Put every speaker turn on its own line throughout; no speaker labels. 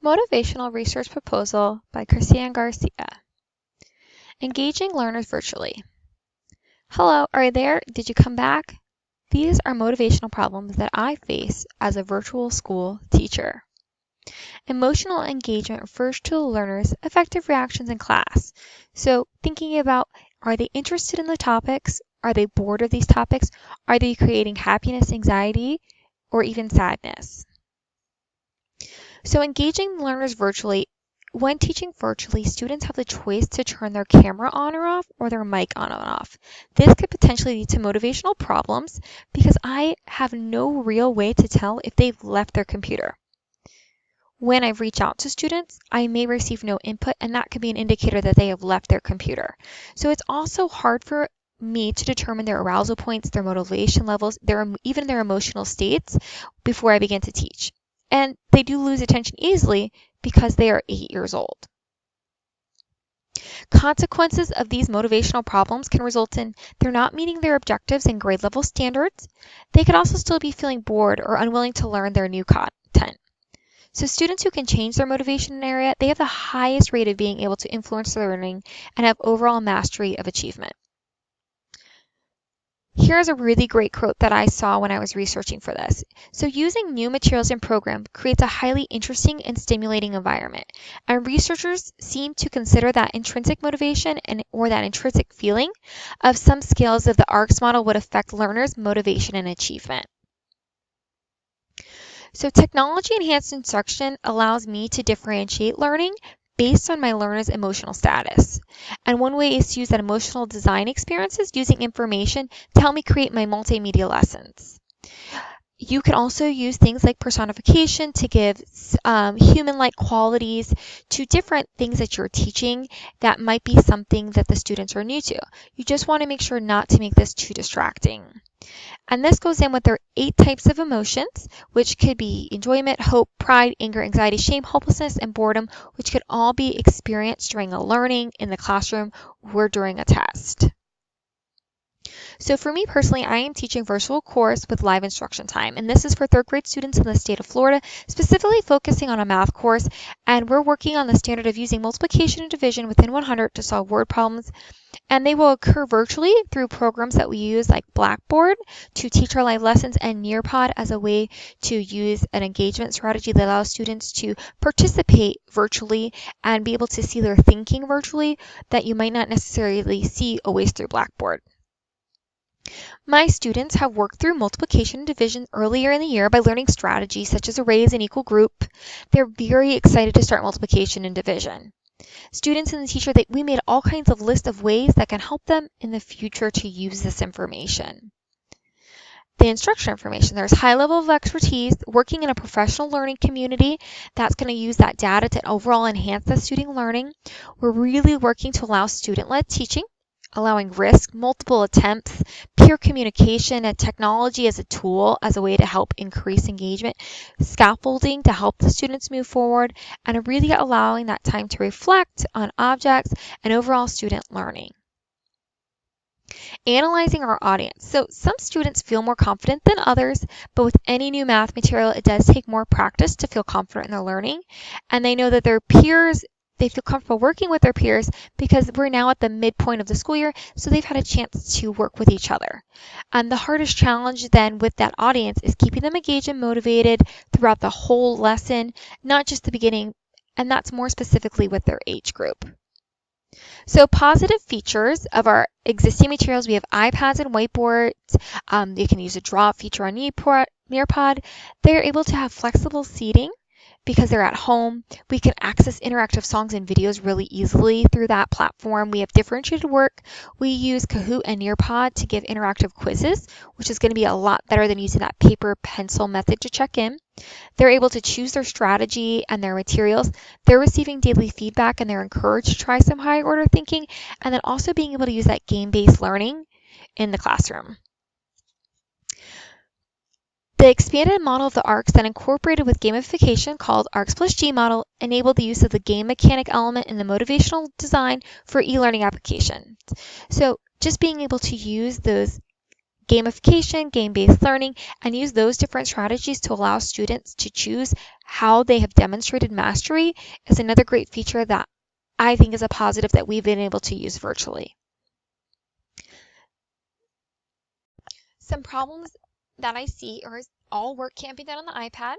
Motivational Research Proposal by Christian Garcia. Engaging learners virtually. Hello, are you there? Did you come back? These are motivational problems that I face as a virtual school teacher. Emotional engagement refers to the learner's effective reactions in class. So thinking about, are they interested in the topics? Are they bored of these topics? Are they creating happiness, anxiety, or even sadness? So engaging learners virtually, when teaching virtually, students have the choice to turn their camera on or off or their mic on and off. This could potentially lead to motivational problems because I have no real way to tell if they've left their computer. When I reach out to students, I may receive no input, and that could be an indicator that they have left their computer. So it's also hard for me to determine their arousal points, their motivation levels, even their emotional states before I begin to teach. And they do lose attention easily because they are 8 years old. Consequences of these motivational problems can result in they're not meeting their objectives and grade level standards. They could also still be feeling bored or unwilling to learn their new content. So students who can change their motivation area, they have the highest rate of being able to influence their learning and have overall mastery of achievement. Here's a really great quote that I saw when I was researching for this. So using new materials and program creates a highly interesting and stimulating environment. And researchers seem to consider that intrinsic motivation or that intrinsic feeling of some scales of the ARCS model would affect learners' motivation and achievement. So technology-enhanced instruction allows me to differentiate learning based on my learner's emotional status. And one way is to use that emotional design experiences using information to help me create my multimedia lessons. You can also use things like personification to give human-like qualities to different things that you're teaching that might be something that the students are new to. You just want to make sure not to make this too distracting. And this goes in with their 8 types of emotions, which could be enjoyment, hope, pride, anger, anxiety, shame, hopelessness, and boredom, which could all be experienced during a learning in the classroom or during a test. So for me personally, I am teaching virtual course with live instruction time, and this is for 3rd grade students in the state of Florida, specifically focusing on a math course, and we're working on the standard of using multiplication and division within 100 to solve word problems. And they will occur virtually through programs that we use like Blackboard to teach our live lessons and Nearpod as a way to use an engagement strategy that allows students to participate virtually and be able to see their thinking virtually that you might not necessarily see always through Blackboard. My students have worked through multiplication and division earlier in the year by learning strategies such as arrays and equal group. They're very excited to start multiplication and division. Students and the teacher, we made all kinds of lists of ways that can help them in the future to use this information. The instruction information, there's high level of expertise working in a professional learning community that's going to use that data to overall enhance the student learning. We're really working to allow student-led teaching, allowing risk, multiple attempts, peer communication, and technology as a tool, as a way to help increase engagement, scaffolding to help the students move forward, and really allowing that time to reflect on objects and overall student learning. Analyzing our audience. So some students feel more confident than others, but with any new math material, it does take more practice to feel confident in their learning. And they know that their peers, they feel comfortable working with their peers because we're now at the midpoint of the school year, so they've had a chance to work with each other. And the hardest challenge then with that audience is keeping them engaged and motivated throughout the whole lesson, not just the beginning, and that's more specifically with their age group. So positive features of our existing materials, we have iPads and whiteboards. You can use a draw feature on Nearpod. They're able to have flexible seating because they're at home. We can access interactive songs and videos really easily through that platform. We have differentiated work. We use Kahoot and Nearpod to give interactive quizzes, which is going to be a lot better than using that paper pencil method to check in. They're able to choose their strategy and their materials. They're receiving daily feedback and they're encouraged to try some high order thinking, and then also being able to use that game-based learning in the classroom. The expanded model of the ARCS that incorporated with gamification called ARCS plus G model enabled the use of the game mechanic element in the motivational design for e-learning applications. So just being able to use those gamification, game-based learning, and use those different strategies to allow students to choose how they have demonstrated mastery is another great feature that I think is a positive that we've been able to use virtually. Some problems that I see are all work can't be done on the iPad.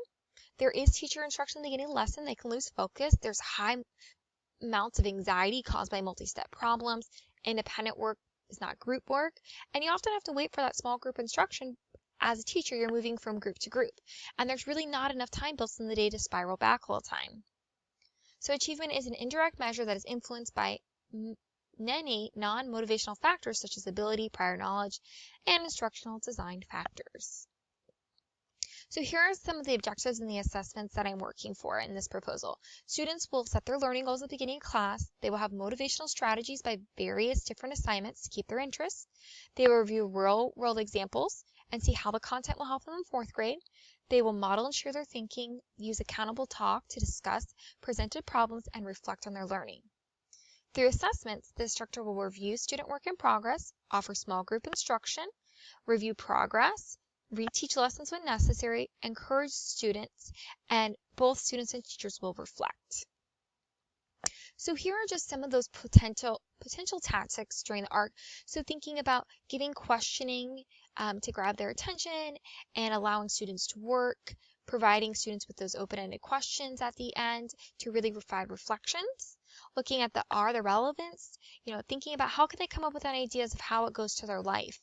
There is teacher instruction in the beginning lesson. They can lose focus. There's high amounts of anxiety caused by multi-step problems. Independent work is not group work. And you often have to wait for that small group instruction. As a teacher, you're moving from group to group. And there's really not enough time built in the day to spiral back all the time. So achievement is an indirect measure that is influenced by many non-motivational factors such as ability, prior knowledge, and instructional design factors. So here are some of the objectives and the assessments that I'm working for in this proposal. Students will set their learning goals at the beginning of class. They will have motivational strategies by various different assignments to keep their interest. They will review real-world examples and see how the content will help them in fourth grade. They will model and share their thinking, use accountable talk to discuss presented problems, and reflect on their learning. Through assessments, the instructor will review student work in progress, offer small group instruction, review progress, reteach lessons when necessary, encourage students, and both students and teachers will reflect. So here are just some of those potential tactics during the ARC. So thinking about giving questioning to grab their attention and allowing students to work, providing students with those open-ended questions at the end to really provide reflections. Looking at the relevance, thinking about how can they come up with ideas of how it goes to their life.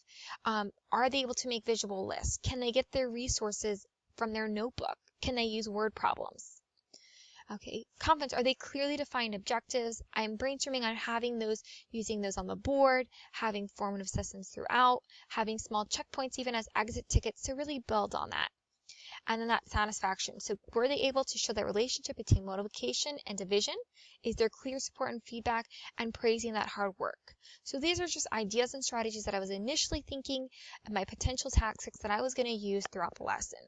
Are they able to make visual lists? Can they get their resources from their notebook? Can they use word problems? Okay, confidence, are they clearly defined objectives? I'm brainstorming on using those on the board, having formative systems throughout, having small checkpoints even as exit tickets to really build on that. And then that satisfaction. So were they able to show that relationship between motivation and division? Is there clear support and feedback and praising that hard work? So these are just ideas and strategies that I was initially thinking of my potential tactics that I was going to use throughout the lesson.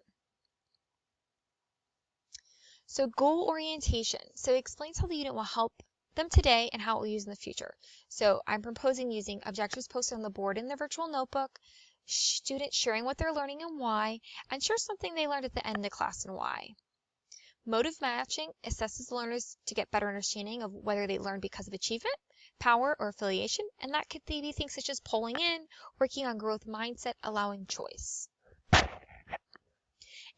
So goal orientation. So it explains how the unit will help them today and how it will use in the future. So I'm proposing using objectives posted on the board in their virtual notebook, students sharing what they're learning and why, and share something they learned at the end of the class and why. Motive matching assesses the learners to get better understanding of whether they learned because of achievement, power, or affiliation, and that could be things such as pulling in, working on growth mindset, allowing choice.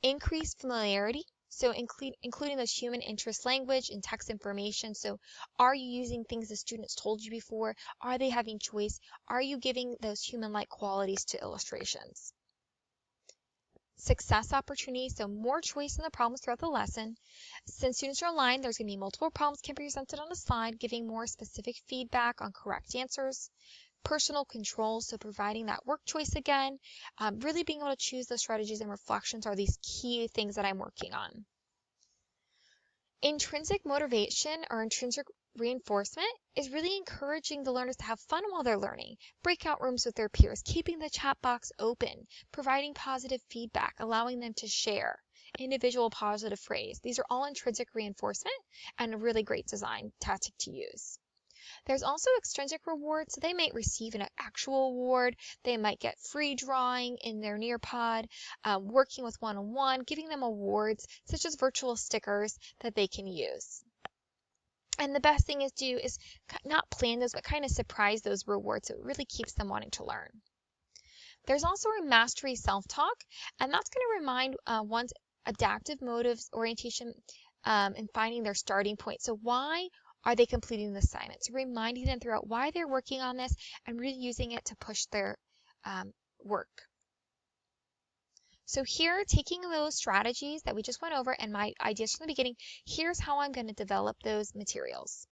Increased familiarity. So including those human interest language and text information. So are you using things the students told you before? Are they having choice? Are you giving those human-like qualities to illustrations? Success opportunities, so more choice in the problems throughout the lesson. Since students are online, there's going to be multiple problems can be presented on the slide, giving more specific feedback on correct answers. Personal control, so providing that work choice again, really being able to choose those strategies and reflections are these key things that I'm working on. Intrinsic motivation or intrinsic reinforcement is really encouraging the learners to have fun while they're learning, breakout rooms with their peers, keeping the chat box open, providing positive feedback, allowing them to share, individual positive phrase. These are all intrinsic reinforcement and a really great design tactic to use. There's also extrinsic rewards, so they might receive an actual award, they might get free drawing in their Nearpod, working with one-on-one, giving them awards such as virtual stickers that they can use. And the best thing is not plan those, but kind of surprise those rewards, so it really keeps them wanting to learn. There's also a mastery self-talk, and that's going to remind one's adaptive motives orientation and finding their starting point. So why are they completing the assignment? So reminding them throughout why they're working on this and really using it to push their work. So here, taking those strategies that we just went over and my ideas from the beginning, here's how I'm going to develop those materials.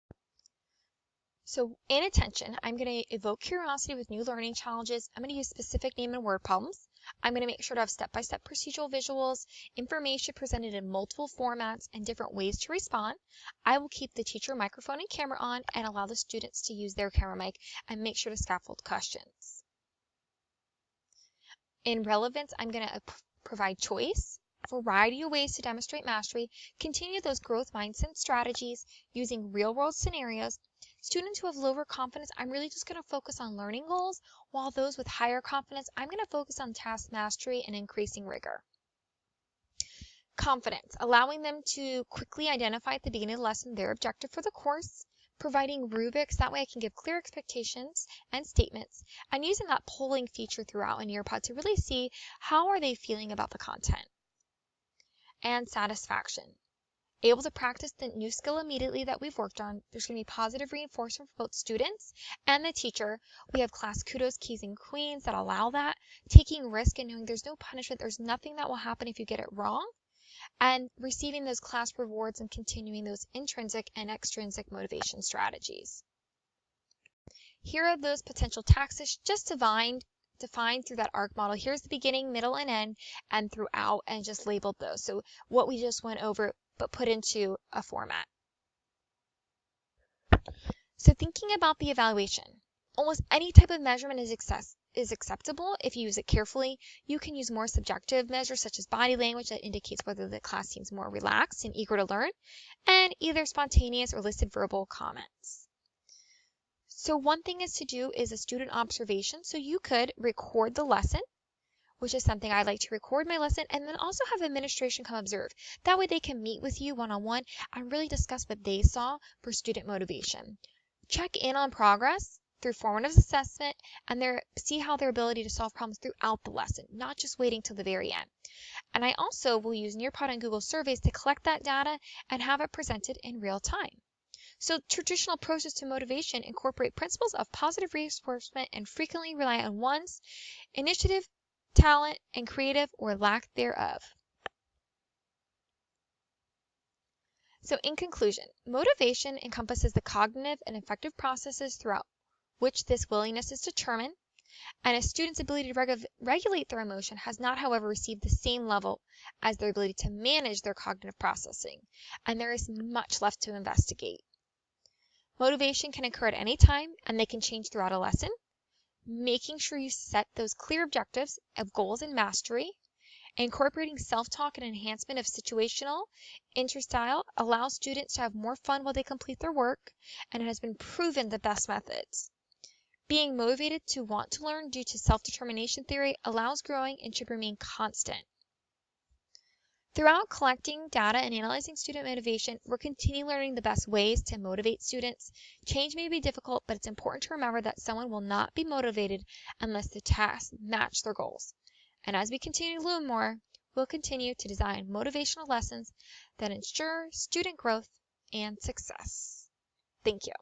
So in attention, I'm going to evoke curiosity with new learning challenges. I'm going to use specific name and word problems. I'm going to make sure to have step-by-step procedural visuals, information presented in multiple formats, and different ways to respond. I will keep the teacher microphone and camera on and allow the students to use their camera mic and make sure to scaffold questions. In relevance, I'm going to provide choice, variety of ways to demonstrate mastery, continue those growth mindset strategies using real-world scenarios, Students who have lower confidence, I'm really just going to focus on learning goals, while those with higher confidence, I'm going to focus on task mastery and increasing rigor. Confidence, allowing them to quickly identify at the beginning of the lesson their objective for the course, providing rubrics, that way I can give clear expectations and statements, and using that polling feature throughout in Nearpod to really see how are they feeling about the content. And satisfaction, able to practice the new skill immediately that we've worked on. There's going to be positive reinforcement for both students and the teacher. We have class kudos, keys, and queens that allow that. Taking risk and knowing there's no punishment, there's nothing that will happen if you get it wrong. And receiving those class rewards and continuing those intrinsic and extrinsic motivation strategies. Here are those potential taxes just defined through that ARC model. Here's the beginning, middle, and end, and throughout, and just labeled those. So what we just went over, but put into a format. So thinking about the evaluation, almost any type of measurement is acceptable if you use it carefully. You can use more subjective measures such as body language that indicates whether the class seems more relaxed and eager to learn, and either spontaneous or listed verbal comments. So one thing is to do is a student observation. So you could record the lesson, which is something I like to record my lesson, and then also have administration come observe. That way they can meet with you one-on-one and really discuss what they saw for student motivation. Check in on progress through formative assessment and see how their ability to solve problems throughout the lesson, not just waiting till the very end. And I also will use Nearpod and Google surveys to collect that data and have it presented in real time. So traditional approaches to motivation incorporate principles of positive reinforcement and frequently rely on one's initiative, talent, and creative or lack thereof. So in conclusion, motivation encompasses the cognitive and affective processes throughout which this willingness is determined, and a student's ability to regulate their emotion has not, however, received the same level as their ability to manage their cognitive processing, and there is much left to investigate. Motivation can occur at any time, and they can change throughout a lesson. Making sure you set those clear objectives of goals and mastery. Incorporating self-talk and enhancement of situational interstyle allows students to have more fun while they complete their work, and it has been proven the best methods. Being motivated to want to learn due to self-determination theory allows growing and should remain constant. Throughout collecting data and analyzing student motivation, we're continually learning the best ways to motivate students. Change may be difficult, but it's important to remember that someone will not be motivated unless the tasks match their goals. And as we continue to learn more, we'll continue to design motivational lessons that ensure student growth and success. Thank you.